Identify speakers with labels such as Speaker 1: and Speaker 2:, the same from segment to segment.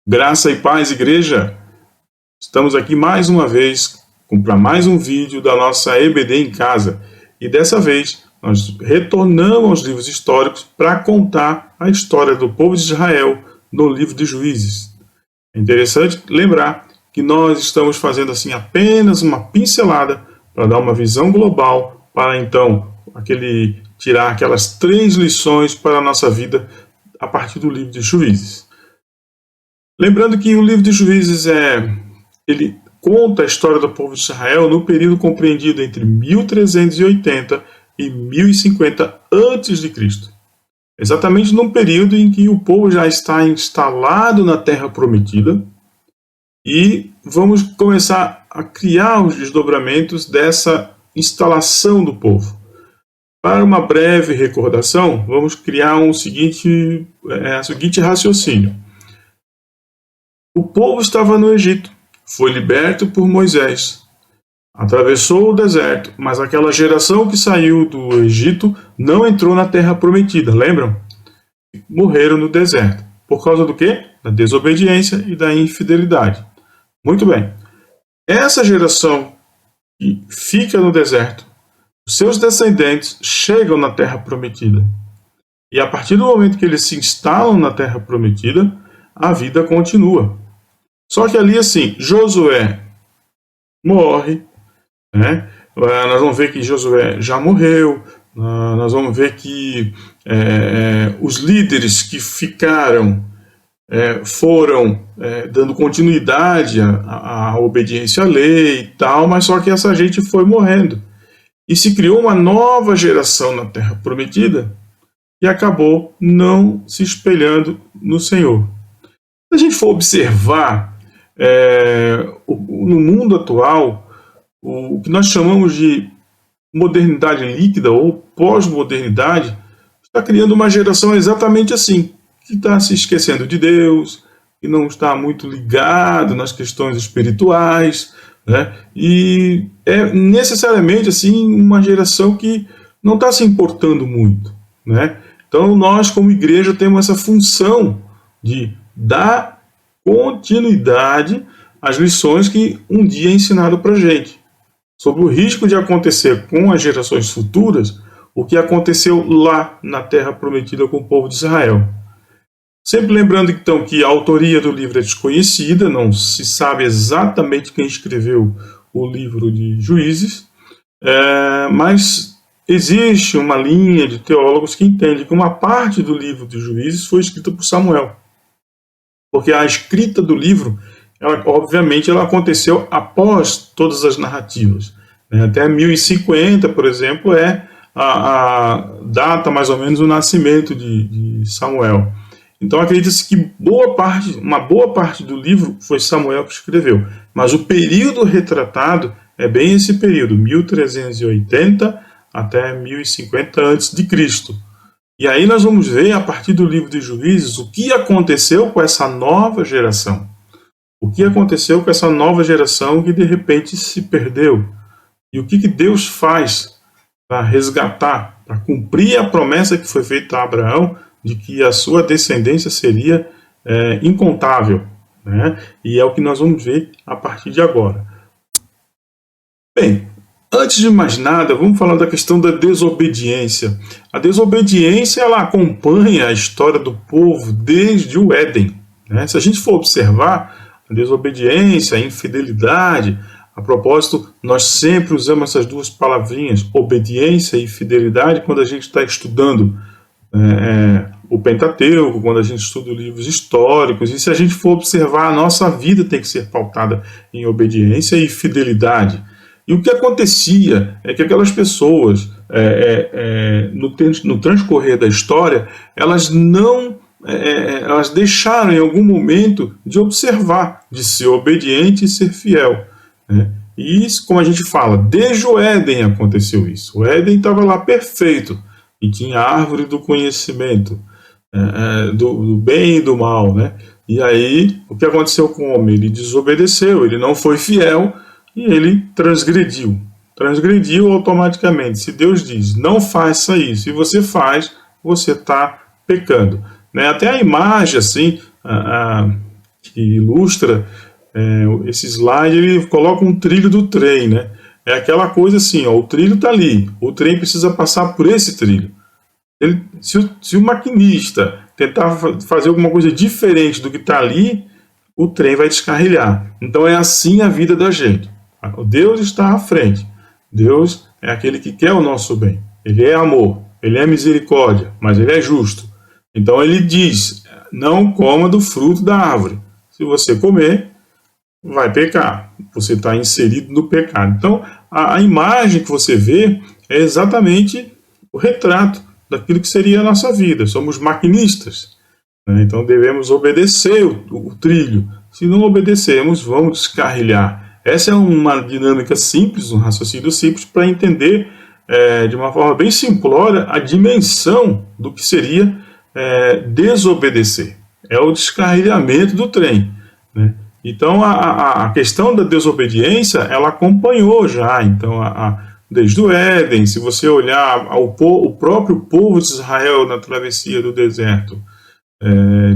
Speaker 1: Graça e paz, igreja! Estamos aqui mais uma vez para mais um vídeo da nossa EBD em Casa. E dessa vez nós retornamos aos livros históricos para contar a história do povo de Israel no livro de Juízes. É interessante lembrar que nós estamos fazendo assim apenas uma pincelada para dar uma visão global, para então tirar aquelas 3 lições para a nossa vida a partir do livro de Juízes. Lembrando que o livro de Juízes ele conta a história do povo de Israel no período compreendido entre 1380 e 1050 a.C. Exatamente num período em que o povo já está instalado na Terra Prometida e vamos começar a criar os desdobramentos dessa instalação do povo. Para uma breve recordação, vamos criar o seguinte raciocínio. O povo estava no Egito, foi liberto por Moisés, atravessou o deserto, mas aquela geração que saiu do Egito não entrou na Terra Prometida, lembram? Morreram no deserto. Por causa do quê? Da desobediência e da infidelidade. Muito bem. Essa geração que fica no deserto, os seus descendentes chegam na Terra Prometida. E a partir do momento que eles se instalam na Terra Prometida, a vida continua. Só que ali, assim, Josué morre, né? Nós vamos ver que Josué já morreu, nós vamos ver que os líderes que ficaram foram dando continuidade à obediência à lei e tal, mas só que essa gente foi morrendo. E se criou uma nova geração na Terra Prometida e acabou não se espelhando no Senhor. Se a gente for observar no mundo atual, o que nós chamamos de modernidade líquida ou pós-modernidade está criando uma geração exatamente assim, que está se esquecendo de Deus, que não está muito ligado nas questões espirituais, né? E é necessariamente assim uma geração que não está se importando muito, né? Então nós como igreja temos essa função de dar continuidade às lições que um dia ensinaram para a gente, sobre o risco de acontecer com as gerações futuras o que aconteceu lá na Terra Prometida com o povo de Israel. Sempre lembrando então que a autoria do livro é desconhecida, não se sabe exatamente quem escreveu o livro de Juízes, mas existe uma linha de teólogos que entende que uma parte do livro de Juízes foi escrita por Samuel. Porque a escrita do livro, obviamente, ela aconteceu após todas as narrativas. Até 1050, por exemplo, é a data mais ou menos do nascimento de Samuel. Então acredita-se que uma boa parte do livro foi Samuel que escreveu. Mas o período retratado é bem esse período, 1380 até 1050 a.C. E aí nós vamos ver, a partir do livro de Juízes, o que aconteceu com essa nova geração. O que aconteceu com essa nova geração que de repente se perdeu. E o que Deus faz para resgatar, para cumprir a promessa que foi feita a Abraão, de que a sua descendência seria incontável. Né? E é o que nós vamos ver a partir de agora. Bem, antes de mais nada, vamos falar da questão da desobediência. A desobediência ela acompanha a história do povo desde o Éden. Né? Se a gente for observar a desobediência, a infidelidade, a propósito, nós sempre usamos essas duas palavrinhas, obediência e fidelidade, quando a gente está estudando o Pentateuco, quando a gente estuda livros históricos, e se a gente for observar, a nossa vida tem que ser pautada em obediência e fidelidade. E o que acontecia é que aquelas pessoas, no transcorrer da história, elas deixaram em algum momento de observar, de ser obediente e ser fiel. Né? E isso, como a gente fala, desde o Éden aconteceu isso. O Éden estava lá perfeito, e tinha a árvore do conhecimento, do bem e do mal. Né? E aí, o que aconteceu com o homem? Ele desobedeceu, ele não foi fiel, e ele transgrediu. Transgrediu automaticamente. Se Deus diz, não faça isso, e você faz, você está pecando. Né? Até a imagem, assim, que ilustra esse slide, ele coloca um trilho do trem, né? É aquela coisa assim, ó, o trilho está ali, o trem precisa passar por esse trilho. Se o maquinista tentar fazer alguma coisa diferente do que está ali, o trem vai descarrilhar. Então é assim a vida da gente. Deus está à frente. Deus é aquele que quer o nosso bem. Ele é amor, ele é misericórdia, mas ele é justo. Então ele diz, não coma do fruto da árvore. Se você comer, vai pecar. Você está inserido no pecado. Então a imagem que você vê é exatamente o retrato daquilo que seria a nossa vida. Somos maquinistas, né? Então devemos obedecer o trilho. Se não obedecermos, vamos descarrilhar. Essa é uma dinâmica simples, um raciocínio simples para entender de uma forma bem simplória a dimensão do que seria desobedecer. É o descarrilhamento do trem, né? Então a questão da desobediência ela acompanhou já. Então desde o Éden, se você olhar o próprio povo de Israel na travessia do deserto,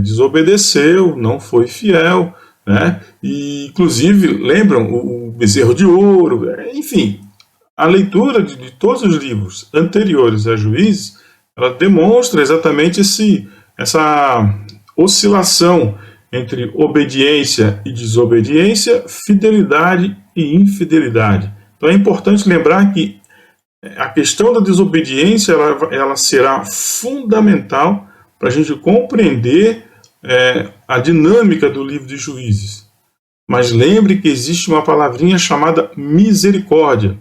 Speaker 1: desobedeceu, não foi fiel, né? E inclusive lembram o bezerro de ouro, enfim, a leitura de todos os livros anteriores a Juízes, ela demonstra exatamente essa oscilação entre obediência e desobediência, fidelidade e infidelidade. Então é importante lembrar que a questão da desobediência ela será fundamental para a gente compreender a dinâmica do livro de Juízes. Mas lembre que existe uma palavrinha chamada misericórdia.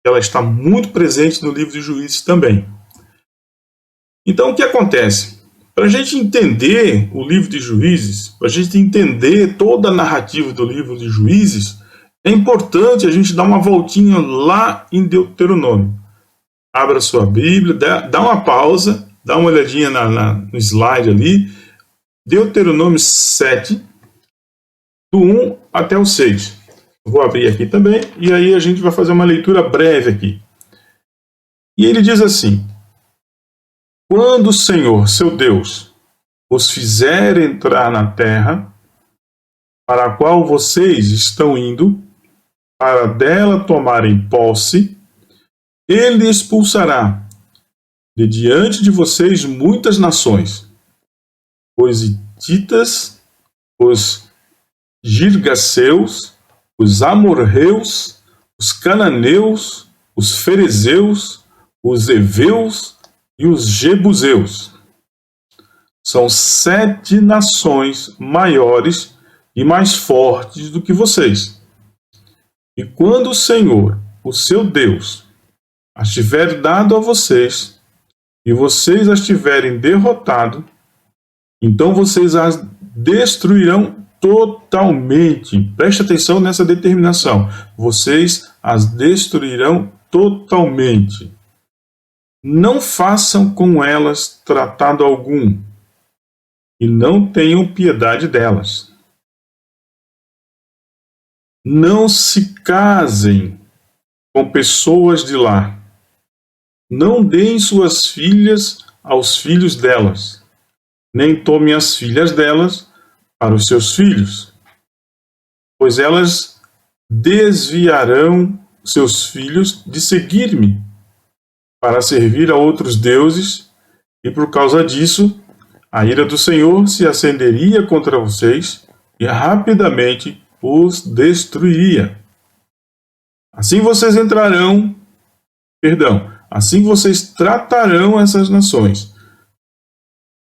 Speaker 1: Ela está muito presente no livro de Juízes também. Então o que acontece? Para a gente entender o livro de Juízes, para a gente entender toda a narrativa do livro de Juízes, é importante a gente dar uma voltinha lá em Deuteronômio. Abra sua Bíblia, dá uma pausa, dá uma olhadinha no slide ali. Deuteronômio 7, do 1 até o 6. Vou abrir aqui também, e aí a gente vai fazer uma leitura breve aqui. E ele diz assim: quando o Senhor, seu Deus, os fizer entrar na terra, para a qual vocês estão indo, para dela tomarem posse, ele expulsará de diante de vocês muitas nações, os hititas, os girgaceus, os amorreus, os cananeus, os ferezeus, os heveus e os jebuseus. São 7 nações maiores e mais fortes do que vocês. E quando o Senhor, o seu Deus, as tiver dado a vocês, e vocês as tiverem derrotado, então vocês as destruirão totalmente. Preste atenção nessa determinação. Vocês as destruirão totalmente. Não façam com elas tratado algum, e não tenham piedade delas. Não se casem com pessoas de lá. Não deem suas filhas aos filhos delas, nem tomem as filhas delas para os seus filhos, pois elas desviarão seus filhos de seguir-me, para servir a outros deuses, e por causa disso, a ira do Senhor se acenderia contra vocês e rapidamente os destruiria. Assim vocês tratarão essas nações.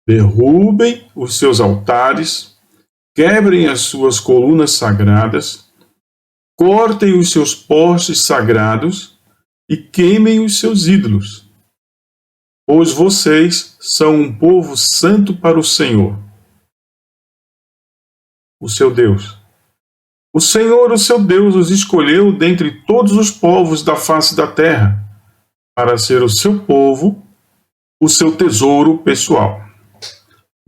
Speaker 1: Derrubem os seus altares, quebrem as suas colunas sagradas, cortem os seus postes sagrados e queimem os seus ídolos. Pois vocês são um povo santo para o Senhor, o seu Deus. O Senhor, o seu Deus, os escolheu dentre todos os povos da face da terra, para ser o seu povo, o seu tesouro pessoal.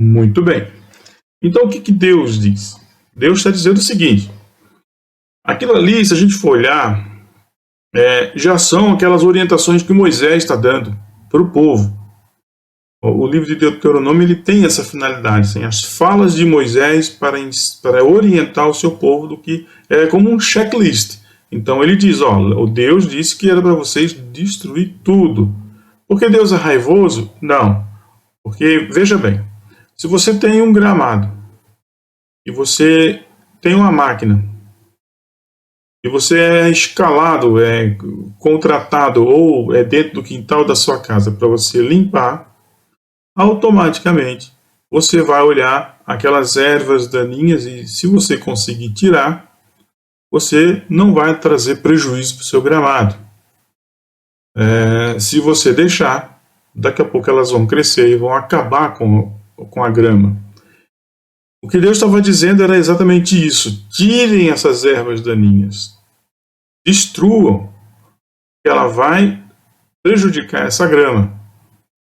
Speaker 1: Muito bem. Então, o que Deus diz? Deus está dizendo o seguinte: aquilo ali, se a gente for olhar, já são aquelas orientações que Moisés está dando para o povo. O livro de Deuteronômio ele tem essa finalidade, tem as falas de Moisés para orientar o seu povo do que é como um checklist. Então ele diz, o Deus disse que era para vocês destruir tudo. Porque Deus é raivoso? Não. Porque, veja bem, se você tem um gramado e você tem uma máquina e você é escalado, é contratado ou é dentro do quintal da sua casa para você limpar, automaticamente você vai olhar aquelas ervas daninhas e se você conseguir tirar, você não vai trazer prejuízo para o seu gramado. Se você deixar, daqui a pouco elas vão crescer e vão acabar com a grama. O que Deus estava dizendo era exatamente isso. Tirem essas ervas daninhas. Destruam. Ela vai prejudicar essa grama.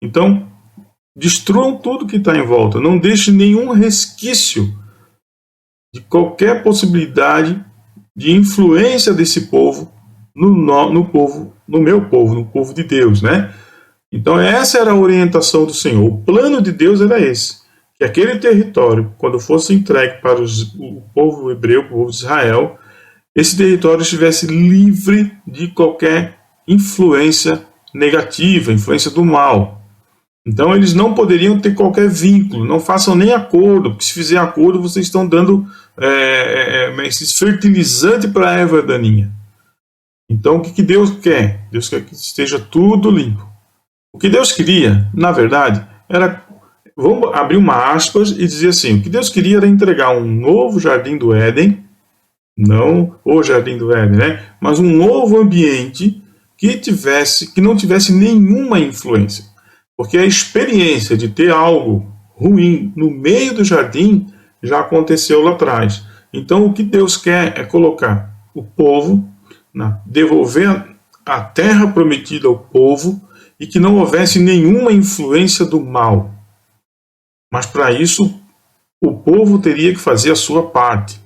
Speaker 1: Então, destruam tudo que está em volta. Não deixe nenhum resquício de qualquer possibilidade de influência desse povo no meu povo, no povo de Deus, né? Então essa era a orientação do Senhor. O plano de Deus era esse, que aquele território, quando fosse entregue para o povo hebreu, o povo de Israel, esse território estivesse livre de qualquer influência negativa, influência do mal. Então eles não poderiam ter qualquer vínculo, não façam nem acordo, porque se fizer acordo vocês estão dando esse fertilizante para a erva daninha. Então o que Deus quer? Deus quer que esteja tudo limpo. O que Deus queria, na verdade, era, vamos abrir uma aspas e dizer assim, o que Deus queria era entregar um novo jardim do Éden, não o jardim do Éden, né? Mas um novo ambiente que não tivesse nenhuma influência. Porque a experiência de ter algo ruim no meio do jardim já aconteceu lá atrás. Então o que Deus quer é colocar o povo, devolver a terra prometida ao povo e que não houvesse nenhuma influência do mal. Mas para isso o povo teria que fazer a sua parte.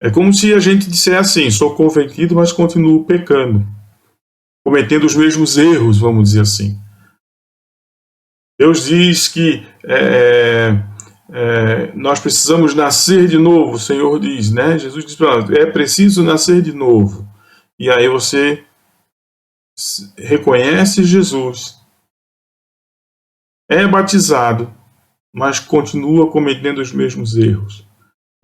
Speaker 1: É como se a gente dissesse assim, sou convertido, mas continuo pecando, cometendo os mesmos erros, vamos dizer assim. Deus diz que nós precisamos nascer de novo, o Senhor diz, né? Jesus diz para nós, é preciso nascer de novo. E aí você reconhece Jesus, é batizado, mas continua cometendo os mesmos erros.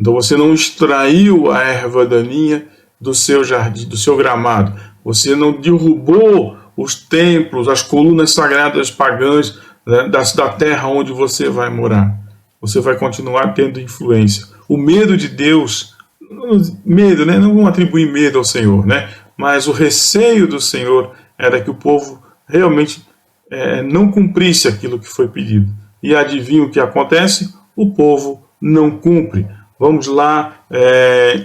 Speaker 1: Então você não extraiu a erva daninha do seu jardim, do seu gramado. Você não derrubou os templos, as colunas sagradas pagãs, né, da terra onde você vai morar. Você vai continuar tendo influência. O medo de Deus, medo, né? Não vamos atribuir medo ao Senhor, né? Mas o receio do Senhor era que o povo realmente não cumprisse aquilo que foi pedido. E adivinha o que acontece? O povo não cumpre. Vamos lá,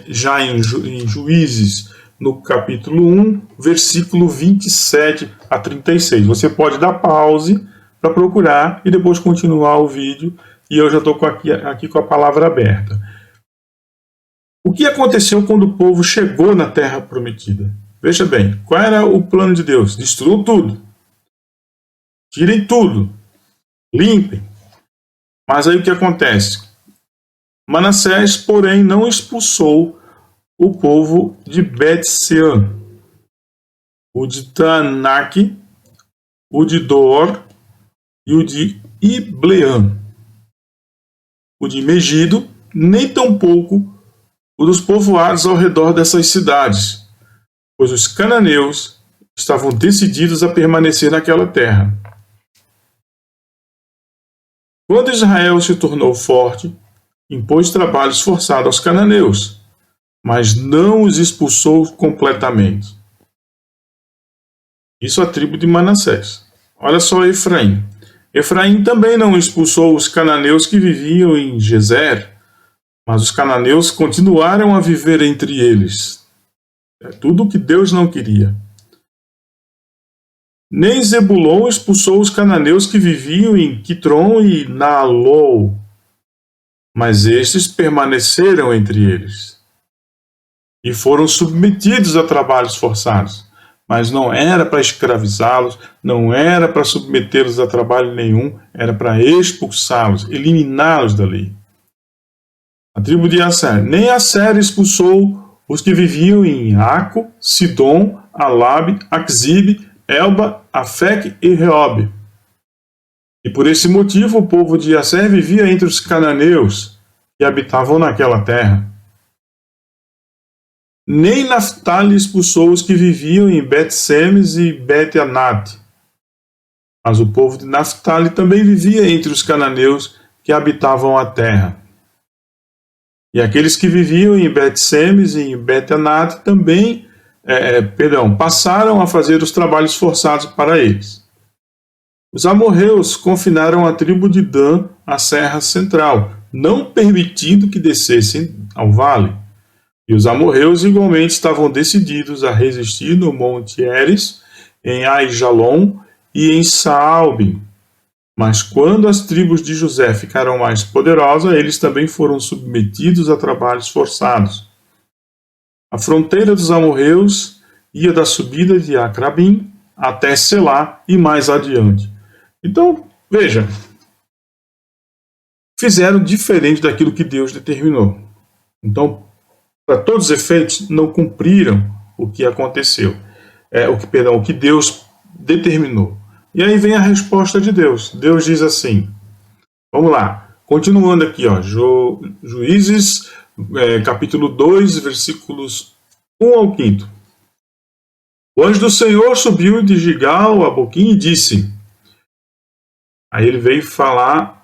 Speaker 1: já em Juízes, no capítulo 1, versículo 27 a 36. Você pode dar pause para procurar e depois continuar o vídeo. E eu já estou aqui com a palavra aberta. O que aconteceu quando o povo chegou na terra prometida? Veja bem, qual era o plano de Deus? Destruiu tudo. Tirem tudo. Limpem. Mas aí o que acontece? Manassés, porém, não expulsou o povo de Bet-sean, o de Taanaque, o de Dor e o de Ibleam, o de Megido, nem tampouco o dos povoados ao redor dessas cidades, pois os cananeus estavam decididos a permanecer naquela terra. Quando Israel se tornou forte, impôs trabalhos forçados aos cananeus, mas não os expulsou completamente. Isso a tribo de Manassés. Olha só Efraim. Efraim também não expulsou os cananeus que viviam em Gezer, mas os cananeus continuaram a viver entre eles. É tudo o que Deus não queria. Nem Zebulon expulsou os cananeus que viviam em Quitron e Naalol, mas estes permaneceram entre eles e foram submetidos a trabalhos forçados. mas não era para escravizá-los, não era para submetê-los a trabalho nenhum, era para expulsá-los, eliminá-los dali. A tribo de Asser. Nem Asser expulsou os que viviam em Aco, Sidom, Alabe, Aczib, Elba, Afec e Reob. E por esse motivo o povo de Asser vivia entre os cananeus que habitavam naquela terra. Nem Naftali expulsou os que viviam em Bet-Semes e Bet-Anat. Mas o povo de Naftali também vivia entre os cananeus que habitavam a terra. E aqueles que viviam em Bet-Semes e em Bet-Anat também passaram a fazer os trabalhos forçados para eles. Os amorreus confinaram a tribo de Dan à serra central, não permitindo que descessem ao vale. E os amorreus igualmente estavam decididos a resistir no Monte Heres, em Aijalon e em Saalbim. Mas quando as tribos de José ficaram mais poderosas, eles também foram submetidos a trabalhos forçados. A fronteira dos amorreus ia da subida de Acrabim até Selá e mais adiante. Então, veja, fizeram diferente daquilo que Deus determinou. Então, para todos os efeitos, não cumpriram o que aconteceu, o que Deus determinou. E aí vem a resposta de Deus. Deus diz assim, vamos lá, continuando aqui, ó, Juízes, capítulo 2, versículos 1 ao 5. O anjo do Senhor subiu de Gigal a Boquim e disse... Aí ele veio falar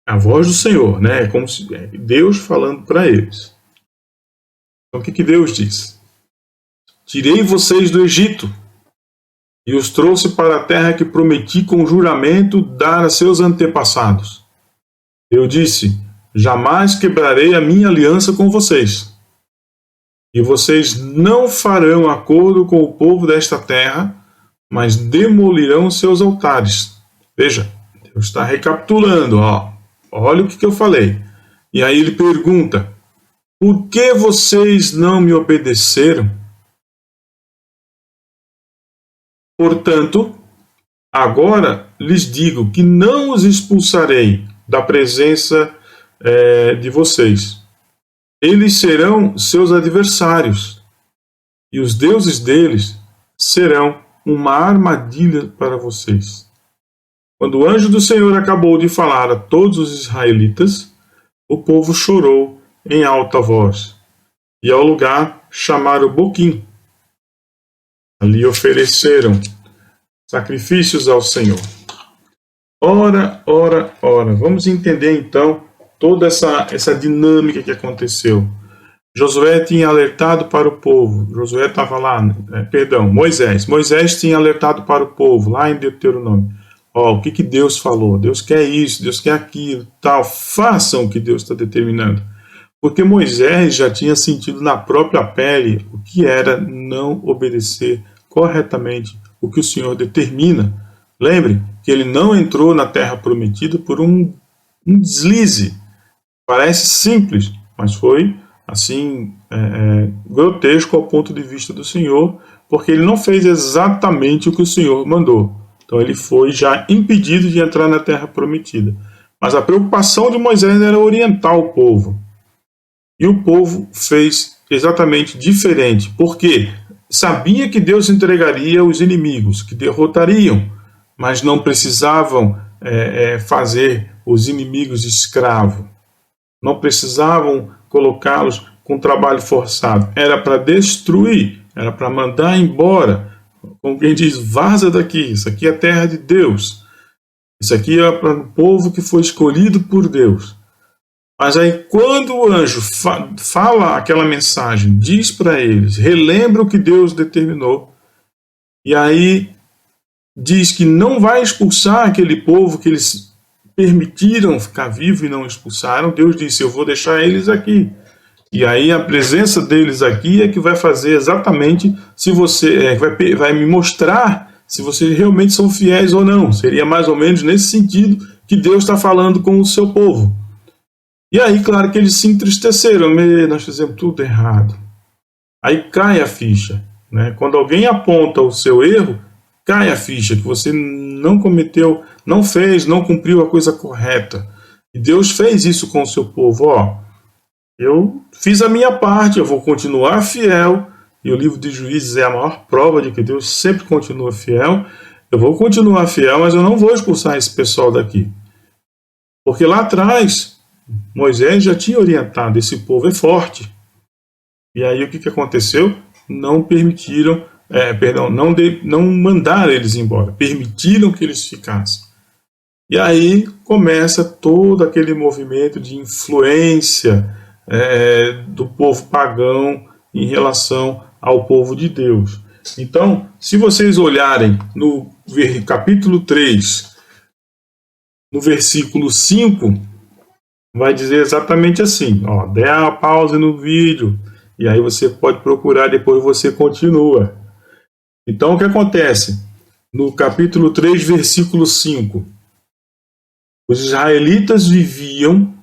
Speaker 1: a voz do Senhor, né? É como se Deus falando para eles. Então o que Deus diz? Tirei vocês do Egito e os trouxe para a terra que prometi com juramento dar a seus antepassados. Eu disse, jamais quebrarei a minha aliança com vocês. E vocês não farão acordo com o povo desta terra, mas demolirão seus altares. Veja, Deus está recapitulando, ó. Olha o que eu falei. E aí ele pergunta, por que vocês não me obedeceram? Portanto, agora lhes digo que não os expulsarei da presença de vocês. Eles serão seus adversários, e os deuses deles serão uma armadilha para vocês. Quando o anjo do Senhor acabou de falar a todos os israelitas, o povo chorou em alta voz, e ao lugar chamaram Boquim. Ali ofereceram sacrifícios ao Senhor. Ora. Vamos entender então toda essa dinâmica que aconteceu. Josué tinha alertado para o povo. Josué estava lá, Moisés. Moisés tinha alertado para o povo, lá em Deuteronômio. O que Deus falou? Deus quer isso, Deus quer aquilo, tal. Façam o que Deus está determinando. Porque Moisés já tinha sentido na própria pele o que era não obedecer corretamente o que o Senhor determina. Lembre que ele não entrou na terra prometida por um deslize. Parece simples, mas foi assim grotesco ao ponto de vista do Senhor, porque ele não fez exatamente o que o Senhor mandou. Então ele foi já impedido de entrar na terra prometida. Mas a preocupação de Moisés era orientar o povo. E o povo fez exatamente diferente. Por quê? Sabia que Deus entregaria os inimigos, que derrotariam, mas não precisavam fazer os inimigos escravos. Não precisavam colocá-los com trabalho forçado. Era para destruir, era para mandar embora. Como quem diz, vaza daqui, isso aqui é a terra de Deus. Isso aqui é para o povo que foi escolhido por Deus. Mas aí quando o anjo fala aquela mensagem, diz para eles, relembra o que Deus determinou, e aí diz que não vai expulsar aquele povo que eles permitiram ficar vivo e não expulsaram, Deus disse, eu vou deixar eles aqui. E aí a presença deles aqui é que vai fazer exatamente se você vai me mostrar se vocês realmente são fiéis ou não. Seria mais ou menos nesse sentido que Deus está falando com o seu povo. E aí, claro que eles se entristeceram, nós fizemos tudo errado. Aí cai a ficha. né? Quando alguém aponta o seu erro, cai a ficha que você não cometeu, não fez, não cumpriu a coisa correta. E Deus fez isso com o seu povo. Ó, eu fiz a minha parte, eu vou continuar fiel. E o livro de Juízes é a maior prova de que Deus sempre continua fiel. Eu vou continuar fiel, mas eu não vou expulsar esse pessoal daqui. Porque lá atrás, Moisés já tinha orientado, esse povo é forte. E aí o que aconteceu? Não permitiram, não mandaram eles embora, permitiram que eles ficassem. E aí começa todo aquele movimento de influência do povo pagão em relação ao povo de Deus. Então, se vocês olharem no capítulo 3, no versículo 5, vai dizer exatamente assim, ó, dê a pausa no vídeo, e aí você pode procurar, depois você continua. Então, o que acontece? No capítulo 3, versículo 5, os israelitas viviam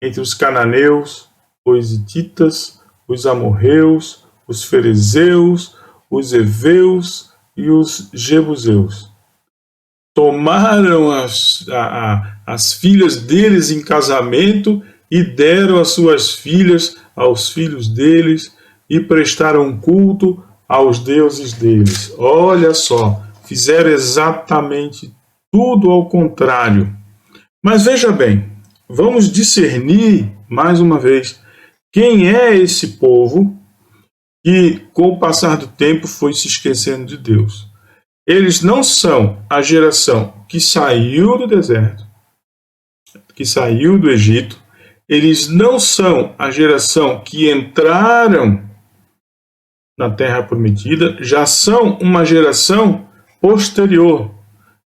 Speaker 1: entre os cananeus, os hititas, os amorreus, os ferezeus, os heveus e os jebuseus. Tomaram as filhas deles em casamento e deram as suas filhas aos filhos deles e prestaram culto aos deuses deles. Olha só, fizeram exatamente tudo ao contrário. Mas veja bem, vamos discernir mais uma vez quem é esse povo que, com o passar do tempo, foi se esquecendo de Deus. Eles não são a geração que saiu do deserto, que saiu do Egito. Eles não são a geração que entraram na Terra Prometida. Já são uma geração posterior.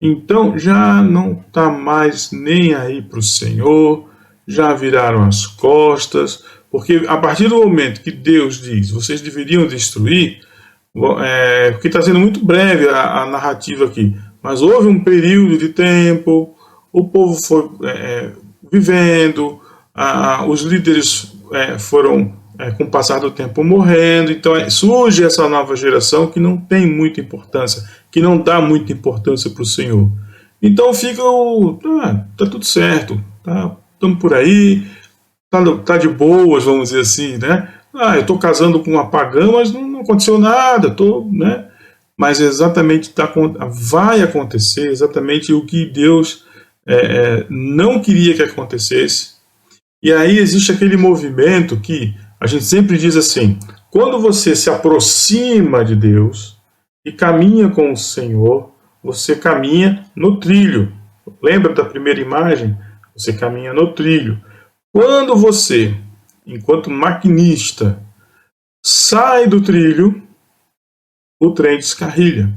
Speaker 1: Então já não está mais nem aí para o Senhor, já viraram as costas, porque a partir do momento que Deus diz, vocês deveriam destruir, porque está sendo muito breve a narrativa aqui, mas houve um período de tempo, o povo foi vivendo, os líderes foram, com o passar do tempo, morrendo, então surge essa nova geração que não tem muita importância, que não dá muita importância para o Senhor. Então fica tá tudo certo, estamos por aí, tá de boas, vamos dizer assim, né? Eu estou casando com uma pagã, mas não aconteceu nada, né? Mas exatamente vai acontecer exatamente o que Deus não queria que acontecesse. E aí existe aquele movimento que a gente sempre diz assim, quando você se aproxima de Deus e caminha com o Senhor, você caminha no trilho. Lembra da primeira imagem? Você caminha no trilho. Quando você, enquanto maquinista, sai do trilho, o trem descarrilha.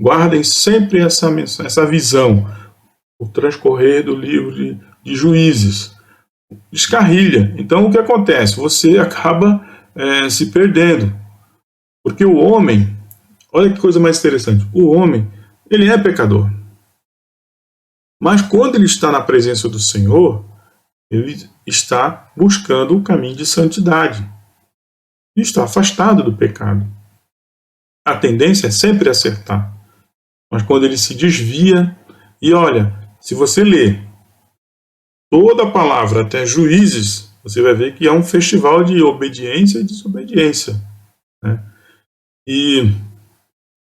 Speaker 1: Guardem sempre essa visão. O transcorrer do livro de Juízes. Descarrilha. Então o que acontece? Você acaba se perdendo. Porque o homem, olha que coisa mais interessante, o homem, ele é pecador. Mas quando ele está na presença do Senhor, ele está buscando o caminho de santidade. E está afastado do pecado. A tendência é sempre acertar. Mas quando ele se desvia, e olha, se você ler toda a palavra até Juízes, você vai ver que é um festival de obediência e desobediência, né? E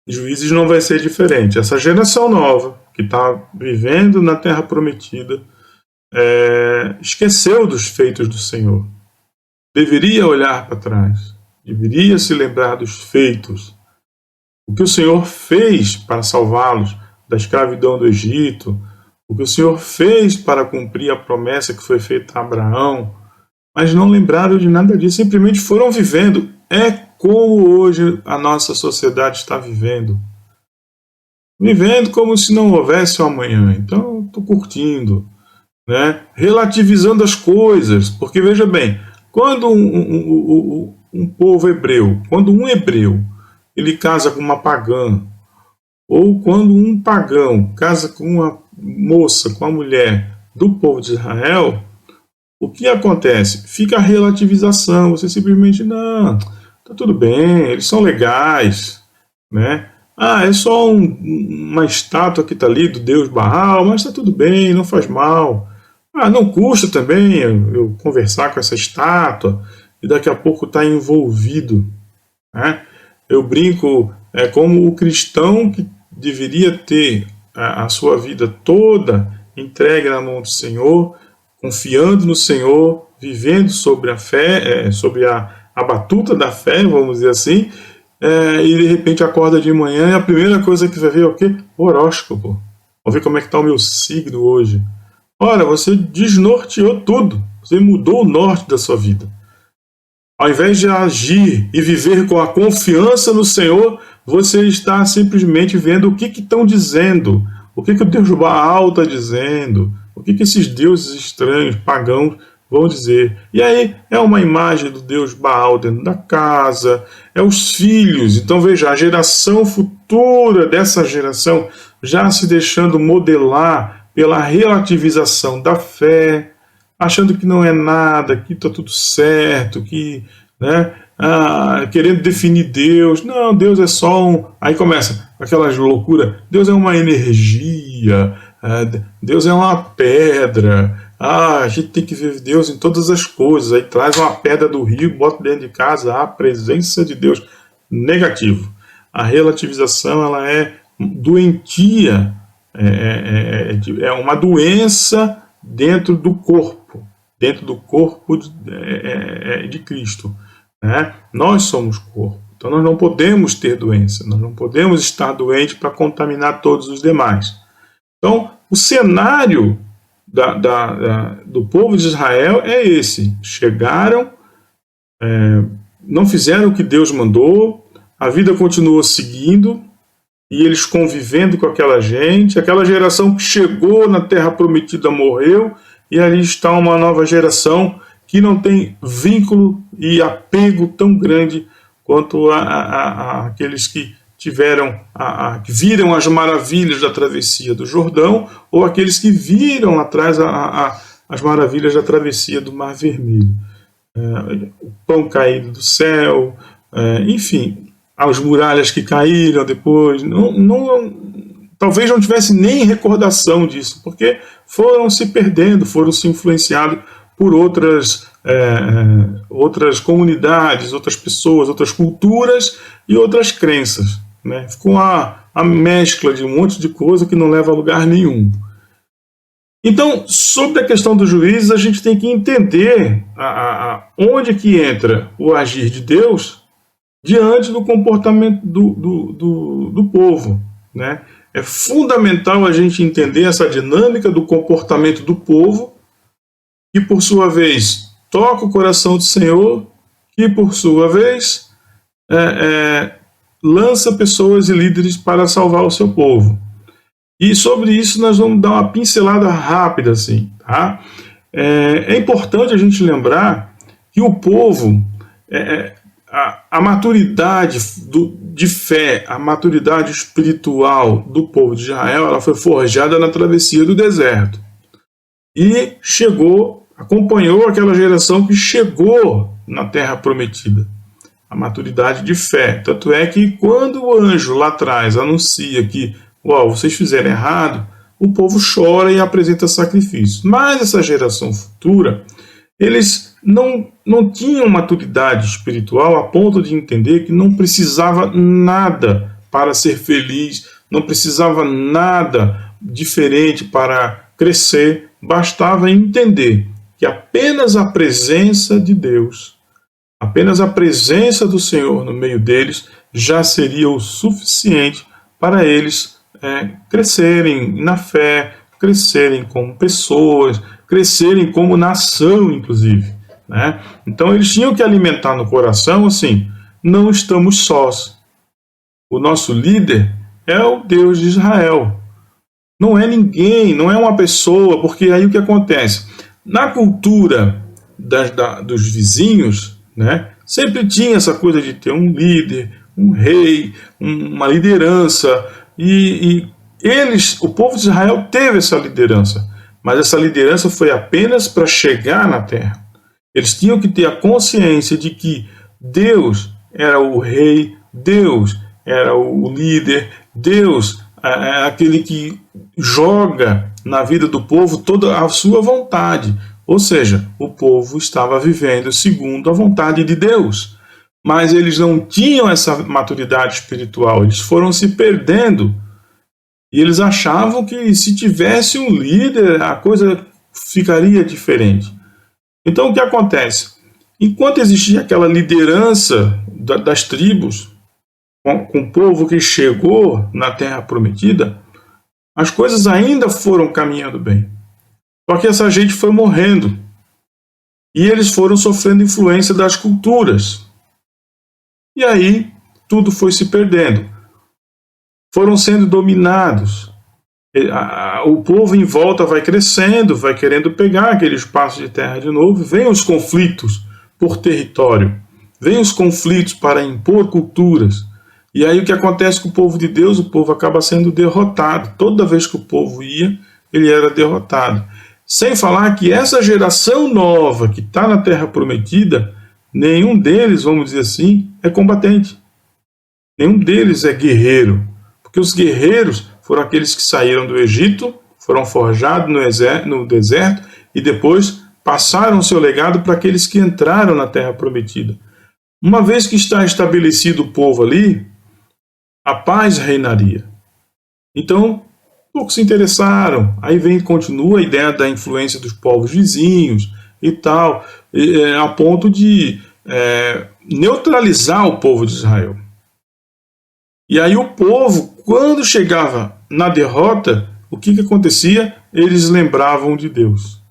Speaker 1: Juízes não vai ser diferente. Essa geração nova, que está vivendo na Terra Prometida, esqueceu dos feitos do Senhor. Deveria olhar para trás, deveria se lembrar dos feitos. O que o Senhor fez para salvá-los da escravidão do Egito, o que o Senhor fez para cumprir a promessa que foi feita a Abraão, mas não lembraram de nada disso, simplesmente foram vivendo. É como hoje a nossa sociedade está vivendo. Vivendo como se não houvesse um amanhã. Então, estou curtindo, né? Relativizando as coisas, porque veja bem, quando um povo hebreu, quando um hebreu, ele casa com uma pagã, ou quando um pagão casa com uma moça, com uma mulher do povo de Israel, o que acontece? Fica a relativização, você simplesmente, não, tá tudo bem, eles são legais, né? Ah, é só uma estátua que está ali do Deus Baal, mas está tudo bem, não faz mal. Ah, não custa também eu conversar com essa estátua e daqui a pouco estar envolvido, né? Eu brinco, é como o cristão que deveria ter a sua vida toda entregue na mão do Senhor, confiando no Senhor, vivendo sobre a fé, sobre a batuta da fé, vamos dizer assim, e de repente acorda de manhã e a primeira coisa que vai ver é o quê? Horóscopo. Vou ver como é que está o meu signo hoje. Ora, você desnorteou tudo. Você mudou o norte da sua vida. Ao invés de agir e viver com a confiança no Senhor, você está simplesmente vendo o que estão dizendo, o que o Deus Baal está dizendo, o que esses deuses estranhos, pagãos, vão dizer. E aí é uma imagem do Deus Baal dentro da casa, é os filhos. Então veja, a geração futura dessa geração já se deixando modelar pela relativização da fé, achando que não é nada, que está tudo certo, que, né, querendo definir Deus. Não, Deus é só um... Aí começa aquela loucura. Deus é uma energia, Deus é uma pedra. A gente tem que ver Deus em todas as coisas. Aí traz uma pedra do rio, bota dentro de casa, a presença de Deus. Negativo. A relativização ela é doentia, é uma doença dentro do corpo de Cristo, né? Nós somos corpo, então nós não podemos ter doença, nós não podemos estar doentes para contaminar todos os demais. Então, o cenário do povo de Israel é esse: chegaram, não fizeram o que Deus mandou, a vida continuou seguindo, e eles convivendo com aquela gente, aquela geração que chegou na Terra Prometida morreu, e ali está uma nova geração que não tem vínculo e apego tão grande quanto aqueles que tiveram, que viram as maravilhas da travessia do Jordão, ou aqueles que viram lá atrás as maravilhas da travessia do Mar Vermelho. O pão caído do céu, enfim, as muralhas que caíram depois, talvez não tivesse nem recordação disso, porque foram se perdendo, foram se influenciados por outras comunidades, outras pessoas, outras culturas e outras crenças, né? Ficou a mescla de um monte de coisa que não leva a lugar nenhum. Então, sobre a questão dos juízes, a gente tem que entender onde que entra o agir de Deus diante do comportamento do povo, né? É fundamental a gente entender essa dinâmica do comportamento do povo, que por sua vez toca o coração do Senhor, que por sua vez lança pessoas e líderes para salvar o seu povo. E sobre isso nós vamos dar uma pincelada rápida, assim, tá? É importante a gente lembrar que o povo, a maturidade de fé, a maturidade espiritual do povo de Israel, ela foi forjada na travessia do deserto. E acompanhou aquela geração que chegou na Terra Prometida. A maturidade de fé. Tanto é que quando o anjo lá atrás anuncia que vocês fizeram errado, o povo chora e apresenta sacrifício. Mas essa geração futura, eles não tinham maturidade espiritual a ponto de entender que não precisava nada para ser feliz, não precisava nada diferente para crescer, bastava entender que apenas a presença de Deus, apenas a presença do Senhor no meio deles já seria o suficiente para eles crescerem na fé, crescerem como pessoas, crescerem como nação, inclusive, né? Então eles tinham que alimentar no coração assim: não estamos sós. O nosso líder é o Deus de Israel. Não é ninguém, não é uma pessoa, porque aí o que acontece? Na cultura dos vizinhos, né, sempre tinha essa coisa de ter um líder, um rei, uma liderança, e o povo de Israel teve essa liderança, mas essa liderança foi apenas para chegar na terra. Eles tinham que ter a consciência de que Deus era o rei, Deus era o líder, Deus é aquele que joga na vida do povo toda a sua vontade. Ou seja, o povo estava vivendo segundo a vontade de Deus. Mas eles não tinham essa maturidade espiritual, eles foram se perdendo. E eles achavam que se tivesse um líder, a coisa ficaria diferente. Então o que acontece? Enquanto existia aquela liderança das tribos, com o povo que chegou na Terra Prometida, as coisas ainda foram caminhando bem. Só que essa gente foi morrendo. E eles foram sofrendo influência das culturas. E aí tudo foi se perdendo. Foram sendo dominados. O povo em volta vai crescendo, vai querendo pegar aquele espaço de terra de novo. Vêm os conflitos por território. Vêm os conflitos para impor culturas. E aí o que acontece com o povo de Deus? O povo acaba sendo derrotado. Toda vez que o povo ia, ele era derrotado. Sem falar que essa geração nova que está na Terra Prometida, nenhum deles, vamos dizer assim, é combatente. Nenhum deles é guerreiro. Porque os guerreiros foram aqueles que saíram do Egito, foram forjados no deserto e depois passaram seu legado para aqueles que entraram na Terra Prometida. Uma vez que está estabelecido o povo ali, a paz reinaria. Então, poucos se interessaram. Aí continua a ideia da influência dos povos vizinhos e tal, a ponto de neutralizar o povo de Israel. E aí o povo, quando chegava na derrota, o que acontecia? Eles lembravam de Deus.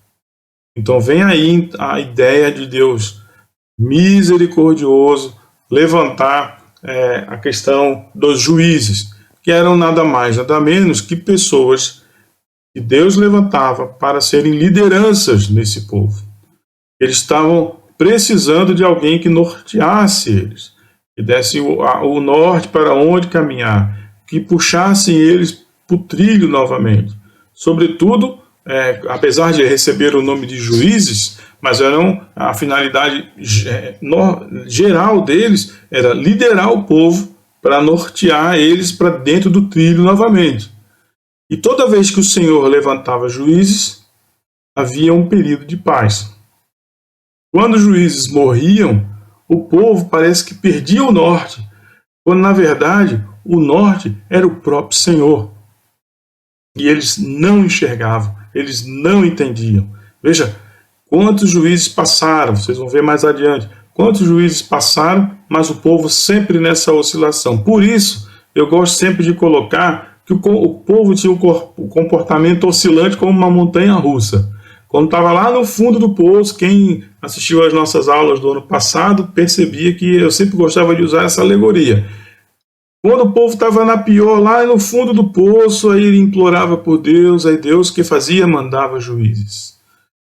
Speaker 1: Então vem aí a ideia de Deus misericordioso levantar a questão dos juízes, que eram nada mais, nada menos que pessoas que Deus levantava para serem lideranças nesse povo. Eles estavam precisando de alguém que norteasse eles, que desse o norte para onde caminhar, que puxassem eles para o trilho novamente. Sobretudo, apesar de receber o nome de juízes, mas a finalidade geral deles era liderar o povo para nortear eles para dentro do trilho novamente. E toda vez que o Senhor levantava juízes, havia um período de paz. Quando os juízes morriam, o povo parece que perdia o norte, quando na verdade o norte era o próprio Senhor. E eles não enxergavam, eles não entendiam. Veja, quantos juízes passaram, vocês vão ver mais adiante, quantos juízes passaram, mas o povo sempre nessa oscilação. Por isso, eu gosto sempre de colocar que o povo tinha um comportamento oscilante como uma montanha russa. Quando estava lá no fundo do poço, quem assistiu às nossas aulas do ano passado percebia que eu sempre gostava de usar essa alegoria. Quando o povo estava na pior, lá no fundo do poço, aí ele implorava por Deus, aí Deus o que fazia? Mandava juízes.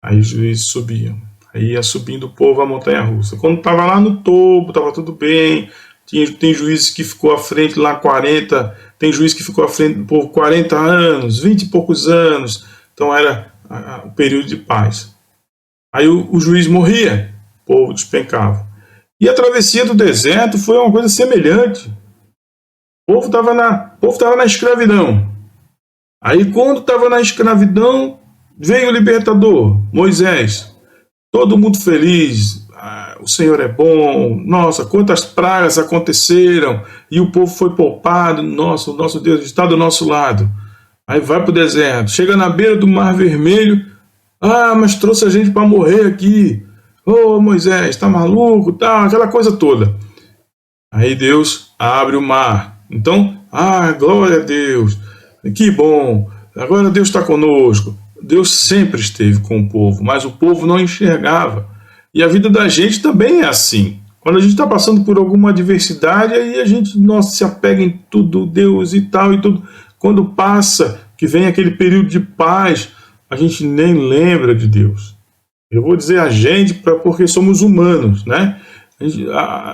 Speaker 1: Aí os juízes subiam. Aí ia subindo o povo a montanha-russa. Quando estava lá no topo, estava tudo bem. Tem juízes que ficou à frente lá 40, tem juiz que ficou à frente do povo 40 anos, 20 e poucos anos. Então era o período de paz. Aí o juiz morria, o povo despencava. E a travessia do deserto foi uma coisa semelhante. O povo estava na escravidão. Aí quando estava na escravidão, veio o libertador, Moisés. Todo mundo feliz, o Senhor é bom, nossa, quantas pragas aconteceram, e o povo foi poupado, nossa, o nosso Deus está do nosso lado. Aí vai para o deserto, chega na beira do Mar Vermelho, mas trouxe a gente para morrer aqui, Moisés, está maluco, aquela coisa toda. Aí Deus abre o mar, então, glória a Deus, que bom, agora Deus está conosco. Deus sempre esteve com o povo, mas o povo não enxergava. E a vida da gente também é assim. Quando a gente está passando por alguma adversidade, aí a gente se apega em tudo, Deus e tal e tudo. Quando passa, que vem aquele período de paz, a gente nem lembra de Deus. Eu vou dizer a gente porque somos humanos, né?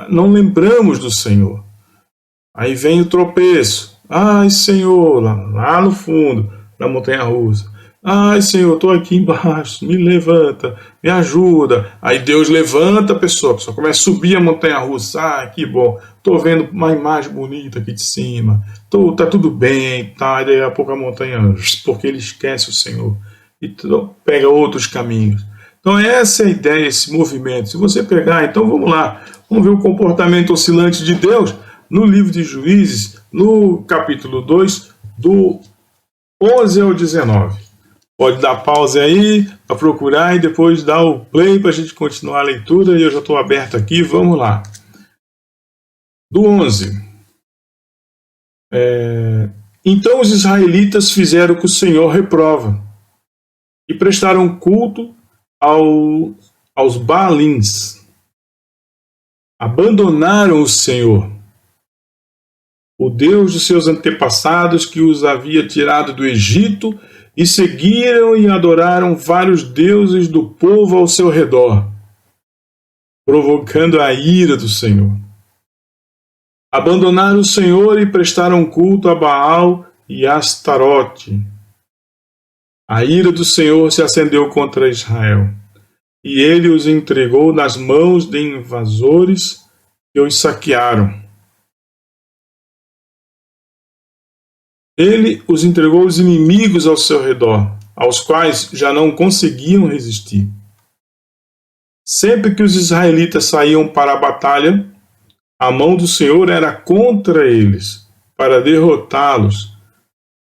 Speaker 1: Não lembramos do Senhor. Aí vem o tropeço. Senhor, lá no fundo, na montanha-russa. Ai, Senhor, estou aqui embaixo, me levanta, me ajuda. Aí Deus levanta a pessoa começa a subir a montanha-russa. Ah, que bom, estou vendo uma imagem bonita aqui de cima, tá tudo bem, tá? E daí a pouco a montanha, porque ele esquece o Senhor e pega outros caminhos. Então essa é a ideia, esse movimento. Se você pegar, então vamos lá, vamos ver o comportamento oscilante de Deus no livro de Juízes, no capítulo 2, do 11 ao 19. Pode dar pausa aí para procurar e depois dar o play para a gente continuar a leitura. E eu já estou aberto aqui, vamos lá. Do 11. Então os israelitas fizeram o que o Senhor reprova e prestaram culto aos Baalins. Abandonaram o Senhor, o Deus de seus antepassados que os havia tirado do Egito, e seguiram e adoraram vários deuses do povo ao seu redor, provocando a ira do Senhor. Abandonaram o Senhor e prestaram culto a Baal e a Astarote. A ira do Senhor se acendeu contra Israel, e ele os entregou nas mãos de invasores que os saquearam. Ele os entregou aos inimigos ao seu redor, aos quais já não conseguiam resistir. Sempre que os israelitas saíam para a batalha, a mão do Senhor era contra eles, para derrotá-los,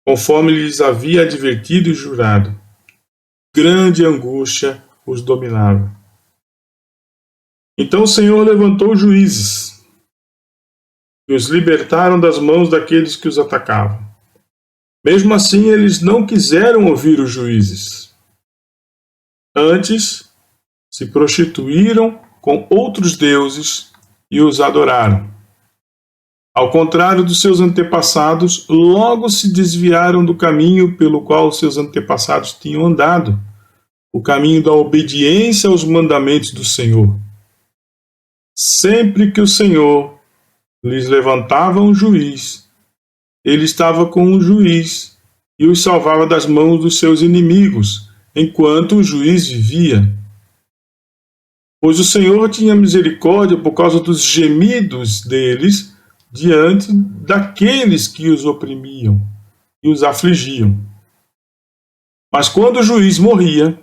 Speaker 1: conforme lhes havia advertido e jurado. Grande angústia os dominava. Então o Senhor levantou juízes, que os libertaram das mãos daqueles que os atacavam. Mesmo assim, eles não quiseram ouvir os juízes. Antes, se prostituíram com outros deuses e os adoraram. Ao contrário dos seus antepassados, logo se desviaram do caminho pelo qual seus antepassados tinham andado, o caminho da obediência aos mandamentos do Senhor. Sempre que o Senhor lhes levantava um juiz, ele estava com o juiz e os salvava das mãos dos seus inimigos, enquanto o juiz vivia. Pois o Senhor tinha misericórdia por causa dos gemidos deles diante daqueles que os oprimiam e os afligiam. Mas quando o juiz morria,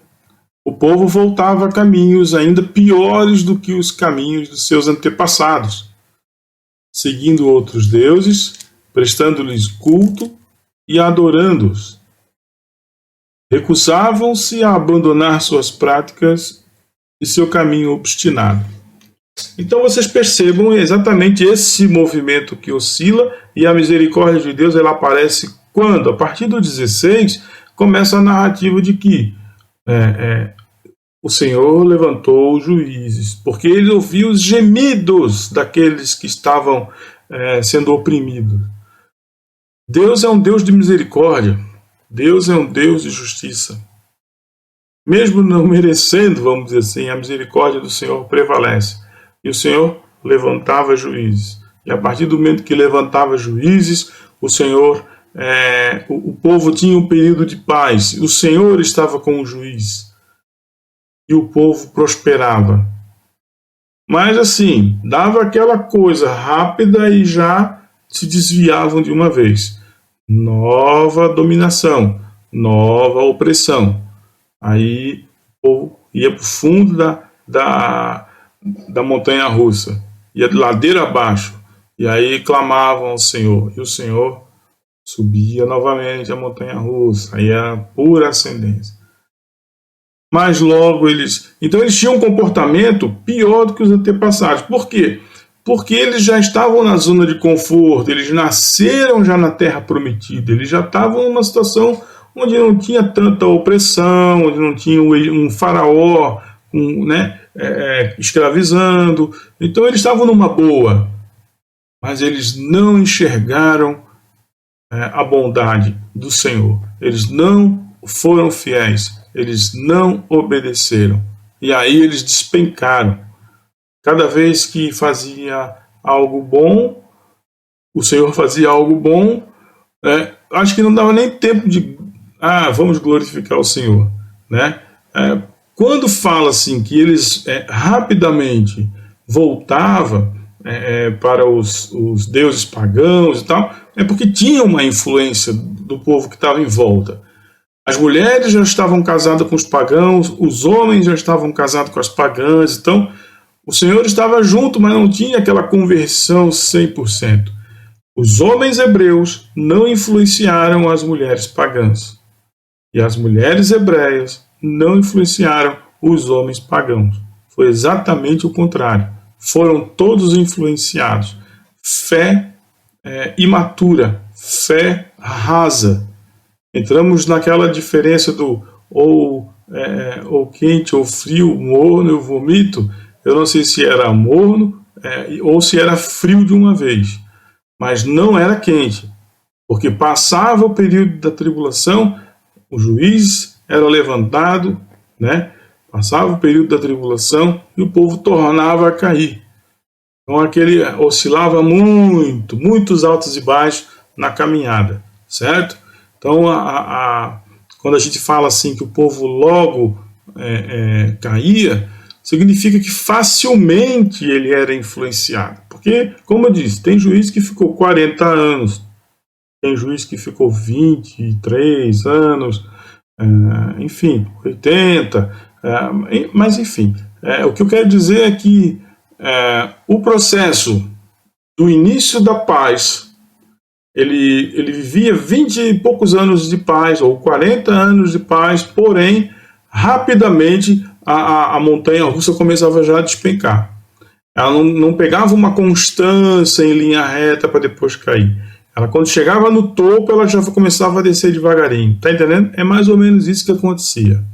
Speaker 1: o povo voltava a caminhos ainda piores do que os caminhos dos seus antepassados, seguindo outros deuses, prestando-lhes culto e adorando-os. Recusavam-se a abandonar suas práticas e seu caminho obstinado. Então vocês percebam exatamente esse movimento que oscila, e a misericórdia de Deus ela aparece quando? A partir do 16 começa a narrativa de que o Senhor levantou os juízes, porque ele ouviu os gemidos daqueles que estavam sendo oprimidos. Deus é um Deus de misericórdia. Deus é um Deus de justiça. Mesmo não merecendo, vamos dizer assim, a misericórdia do Senhor prevalece. E o Senhor levantava juízes. E a partir do momento que levantava juízes, o Senhor, o povo tinha um período de paz. O Senhor estava com o juiz. E o povo prosperava. Mas assim, dava aquela coisa rápida e já se desviavam de uma vez. Nova dominação, nova opressão. Aí o povo ia para o fundo da montanha-russa, ia de ladeira abaixo, e aí clamavam ao Senhor, e o Senhor subia novamente a montanha-russa, aí era pura ascendência. Mas logo então eles tinham um comportamento pior do que os antepassados. Por quê? Porque eles já estavam na zona de conforto, eles nasceram já na terra prometida, eles já estavam numa situação onde não tinha tanta opressão, onde não tinha um faraó escravizando. Então eles estavam numa boa, mas eles não enxergaram a bondade do Senhor. Eles não foram fiéis, eles não obedeceram. E aí eles despencaram. Cada vez que fazia algo bom, o Senhor fazia algo bom, acho que não dava nem tempo de vamos glorificar o Senhor, né? Quando fala assim que eles rapidamente voltavam para os deuses pagãos e tal, é porque tinha uma influência do povo que estava em volta. As mulheres já estavam casadas com os pagãos, os homens já estavam casados com as pagãs, então o Senhor estava junto, mas não tinha aquela conversão 100%. Os homens hebreus não influenciaram as mulheres pagãs. E as mulheres hebreias não influenciaram os homens pagãos. Foi exatamente o contrário. Foram todos influenciados. Fé imatura, fé rasa. Entramos naquela diferença do ou quente ou frio, morno, eu vomito. Eu não sei se era morno ou se era frio de uma vez. Mas não era quente, porque passava o período da tribulação, o juiz era levantado, né? Passava o período da tribulação e o povo tornava a cair. Então aquele oscilava muito, muitos altos e baixos na caminhada, certo? Então quando a gente fala assim que o povo logo caía, significa que facilmente ele era influenciado. Porque, como eu disse, tem juiz que ficou 40 anos, tem juiz que ficou 23 anos, enfim, 80, mas enfim, o que eu quero dizer é que o processo do início da paz, ele vivia 20 e poucos anos de paz, ou 40 anos de paz, porém, rapidamente a montanha russa começava já a despencar. Ela não pegava uma constância em linha reta para depois cair. Ela, quando chegava no topo, ela já começava a descer devagarinho. Tá entendendo? É mais ou menos isso que acontecia.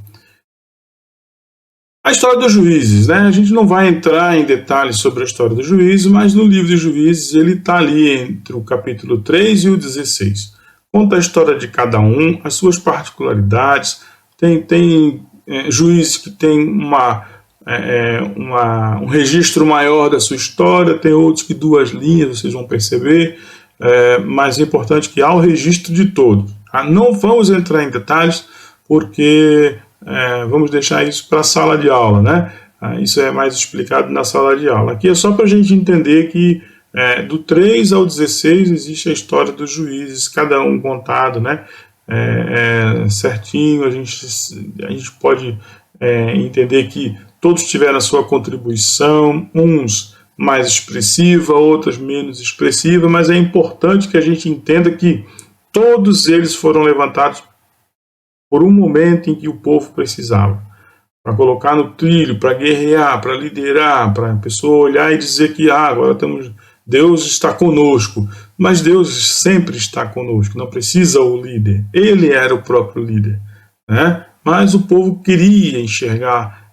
Speaker 1: A história dos juízes, né? A gente não vai entrar em detalhes sobre a história dos juízes, mas no livro de Juízes ele está ali entre o capítulo 3 e o 16. Conta a história de cada um, as suas particularidades. Tem juízes que tem um registro maior da sua história, tem outros que 2 linhas, vocês vão perceber, mas é importante que há o registro de todos. Não vamos entrar em detalhes, porque vamos deixar isso para a sala de aula, né? Isso é mais explicado na sala de aula. Aqui é só para a gente entender que do 3 ao 16 existe a história dos juízes, cada um contado, né? Certinho, a gente pode entender que todos tiveram a sua contribuição, uns mais expressiva, outros menos expressiva, mas é importante que a gente entenda que todos eles foram levantados por um momento em que o povo precisava, para colocar no trilho, para guerrear, para liderar, para a pessoa olhar e dizer que agora Deus está conosco. Mas Deus sempre está conosco, não precisa o líder. Ele era o próprio líder, né? Mas o povo queria enxergar,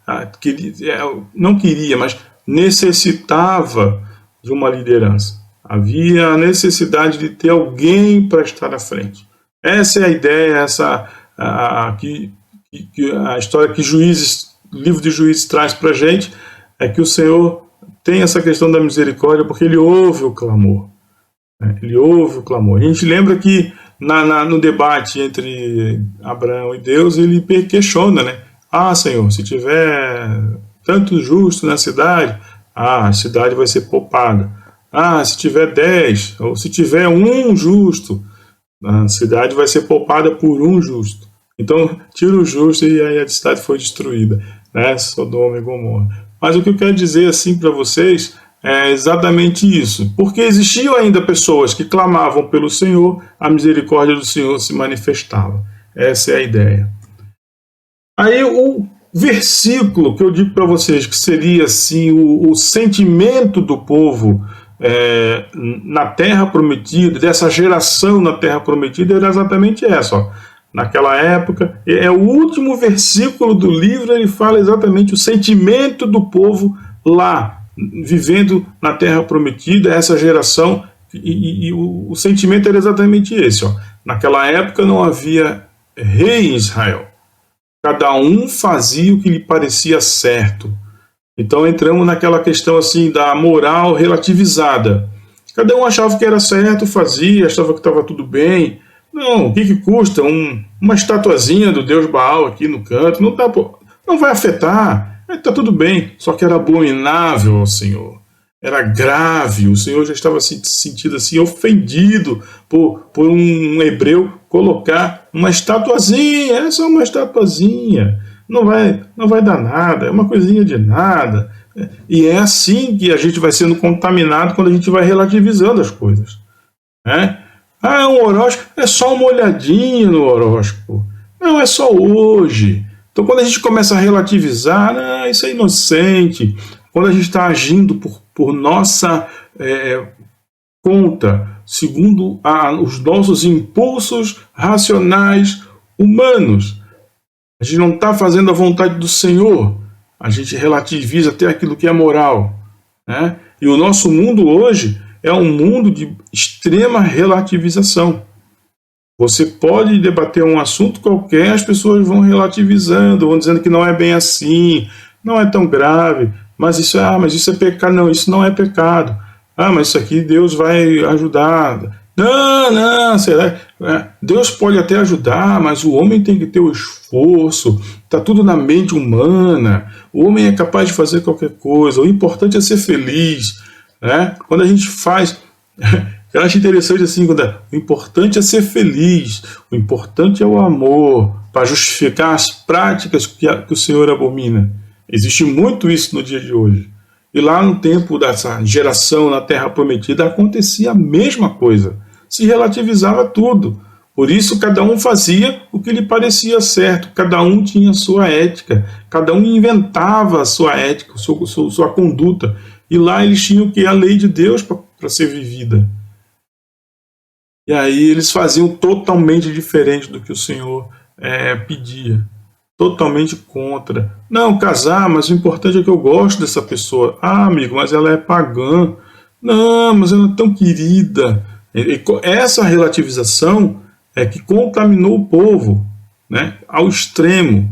Speaker 1: não queria, mas necessitava de uma liderança. Havia a necessidade de ter alguém para estar à frente. Essa é a ideia, a história que o livro de Juízes traz para a gente, é que o Senhor tem essa questão da misericórdia porque Ele ouve o clamor. Ele ouve o clamor. A gente lembra que no debate entre Abraão e Deus, ele questiona, né? Senhor, se tiver tanto justo na cidade, a cidade vai ser poupada. Se tiver 10, ou se tiver um justo, a cidade vai ser poupada por um justo. Então, tira o justo e aí a cidade foi destruída, né? Sodoma e Gomorra. Mas o que eu quero dizer assim para vocês é exatamente isso. Porque existiam ainda pessoas que clamavam pelo Senhor, a misericórdia do Senhor se manifestava. Essa é a ideia. Aí o versículo que eu digo para vocês que seria assim o sentimento do povo na Terra Prometida, dessa geração na Terra Prometida, era exatamente essa. Naquela época, o último versículo do livro, ele fala exatamente o sentimento do povo lá, vivendo na Terra Prometida, essa geração, e o sentimento era exatamente esse. Naquela época não havia rei em Israel. Cada um fazia o que lhe parecia certo. Então entramos naquela questão assim da moral relativizada. Cada um achava que era certo, fazia, achava que estava tudo bem. Não, o que custa uma estatuazinha do Deus Baal aqui no canto? Não, não vai afetar. Está tudo bem. Só que era abominável ao Senhor. Era grave. O Senhor já estava se sentindo assim, ofendido por um hebreu colocar uma estatuazinha. É só uma estatuazinha. Não vai dar nada. É uma coisinha de nada. E é assim que a gente vai sendo contaminado quando a gente vai relativizando as coisas. Né? Ah, um horóscopo, é só uma olhadinha no horóscopo. Não, é só hoje. Então, quando a gente começa a relativizar, isso é inocente. Quando a gente está agindo por nossa conta, segundo os nossos impulsos racionais humanos, a gente não está fazendo a vontade do Senhor. A gente relativiza até aquilo que é moral. Né? E o nosso mundo hoje é um mundo de extrema relativização. Você pode debater um assunto qualquer, as pessoas vão relativizando, vão dizendo que não é bem assim, não é tão grave, mas isso é pecado. Não, isso não é pecado. Ah, mas isso aqui Deus vai ajudar. Não, será? Deus pode até ajudar, mas o homem tem que ter o esforço. Está tudo na mente humana. O homem é capaz de fazer qualquer coisa. O importante é ser feliz. Né? Quando a gente faz, eu acho interessante assim, o importante é ser feliz, o importante é o amor, para justificar as práticas que o Senhor abomina. Existe muito isso no dia de hoje. E lá no tempo dessa geração na Terra Prometida acontecia a mesma coisa, se relativizava tudo. Por isso cada um fazia o que lhe parecia certo, cada um tinha sua ética, cada um inventava a sua ética, sua conduta. E lá eles tinham que a lei de Deus para ser vivida. E aí eles faziam totalmente diferente do que o Senhor pedia. Totalmente contra. Não, casar, mas o importante é que eu gosto dessa pessoa. Ah, amigo, mas ela é pagã. Não, mas ela é tão querida. E essa relativização é que contaminou o povo, né, ao extremo.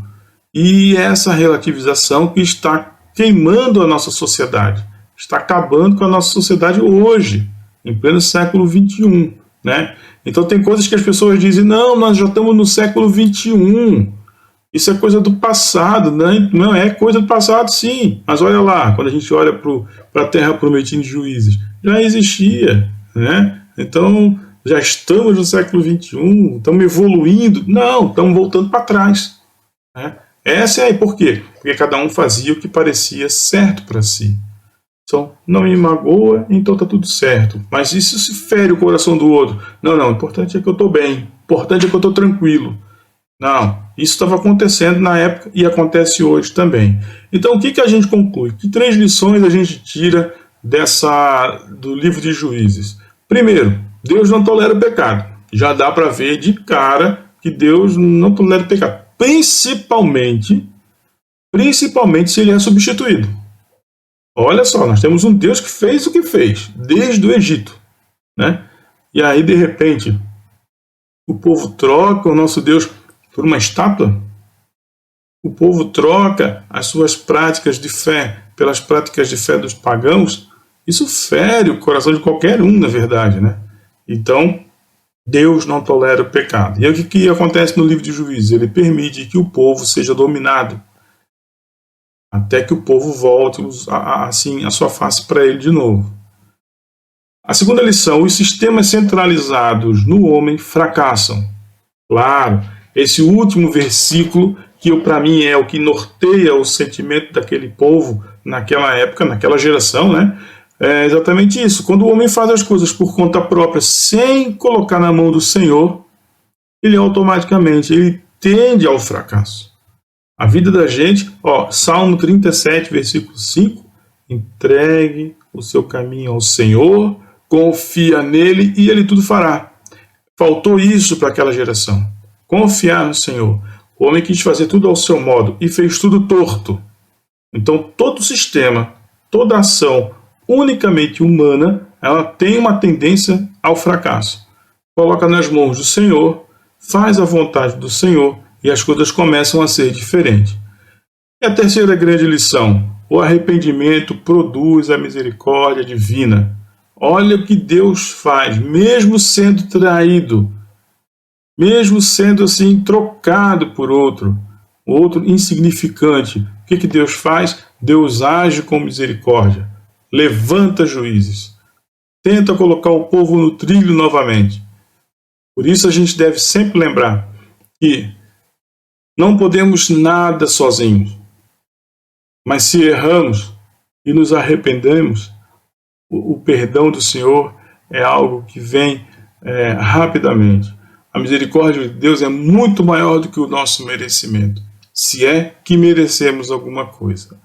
Speaker 1: E essa relativização que está queimando a nossa sociedade. Está acabando com a nossa sociedade hoje, em pleno século XXI. Né? Então tem coisas que as pessoas dizem, não, nós já estamos no século XXI, isso é coisa do passado. Né? Não é coisa do passado, sim, mas olha lá, quando a gente olha para a Terra Prometida de Juízes, já existia. Né? Então já estamos no século XXI, estamos evoluindo, não, estamos voltando para trás. Né? Essa é aí, por quê? Porque cada um fazia o que parecia certo para si. Então, não me magoa, então está tudo certo. Mas isso se fere o coração do outro. Não, o importante é que eu estou bem. O importante é que eu estou tranquilo. Não, isso estava acontecendo na época e acontece hoje também. Então, o que a gente conclui? Que 3 lições a gente tira do livro de Juízes? Primeiro, Deus não tolera o pecado. Já dá para ver de cara que Deus não tolera o pecado. Principalmente se ele é substituído. Olha só, nós temos um Deus que fez o que fez, desde o Egito. Né? E aí, de repente, o povo troca o nosso Deus por uma estátua? O povo troca as suas práticas de fé pelas práticas de fé dos pagãos? Isso fere o coração de qualquer um, na verdade. Né? Então, Deus não tolera o pecado. E aí, o que acontece no livro de Juízes? Ele permite que o povo seja dominado, até que o povo volte assim a sua face para ele de novo. A segunda lição, os sistemas centralizados no homem fracassam. Claro, esse último versículo, que para mim é o que norteia o sentimento daquele povo naquela época, naquela geração, né? É exatamente isso. Quando o homem faz as coisas por conta própria, sem colocar na mão do Senhor, ele automaticamente tende ao fracasso. A vida da gente, Salmo 37, versículo 5, entregue o seu caminho ao Senhor, confia nele e ele tudo fará. Faltou isso para aquela geração. Confiar no Senhor. O homem quis fazer tudo ao seu modo e fez tudo torto. Então todo sistema, toda ação unicamente humana, ela tem uma tendência ao fracasso. Coloca nas mãos do Senhor, faz a vontade do Senhor, e as coisas começam a ser diferentes. E a terceira grande lição, o arrependimento produz a misericórdia divina. Olha o que Deus faz, mesmo sendo traído. mesmo sendo assim trocado por outro insignificante. O que Deus faz? Deus age com misericórdia, levanta juízes, tenta colocar o povo no trilho novamente. Por isso a gente deve sempre lembrar que não podemos nada sozinhos, mas se erramos e nos arrependemos, o perdão do Senhor é algo que vem rapidamente. A misericórdia de Deus é muito maior do que o nosso merecimento, se é que merecemos alguma coisa.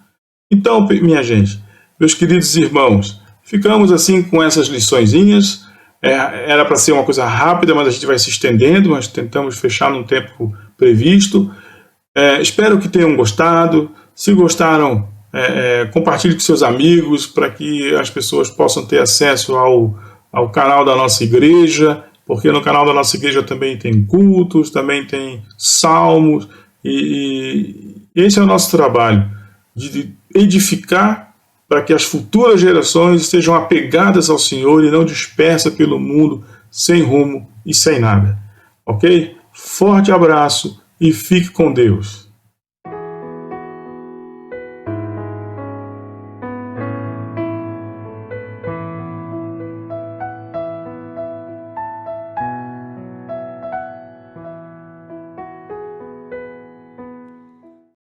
Speaker 1: Então, minha gente, meus queridos irmãos, ficamos assim com essas liçõezinhas. Era para ser uma coisa rápida, mas a gente vai se estendendo, mas tentamos fechar num tempo previsto. Espero que tenham gostado. Se gostaram, compartilhe com seus amigos para que as pessoas possam ter acesso ao canal da nossa igreja, porque no canal da nossa igreja também tem cultos, também tem salmos, e esse é o nosso trabalho, de edificar para que as futuras gerações estejam apegadas ao Senhor e não dispersas pelo mundo sem rumo e sem nada. Ok? Forte abraço e fique com Deus.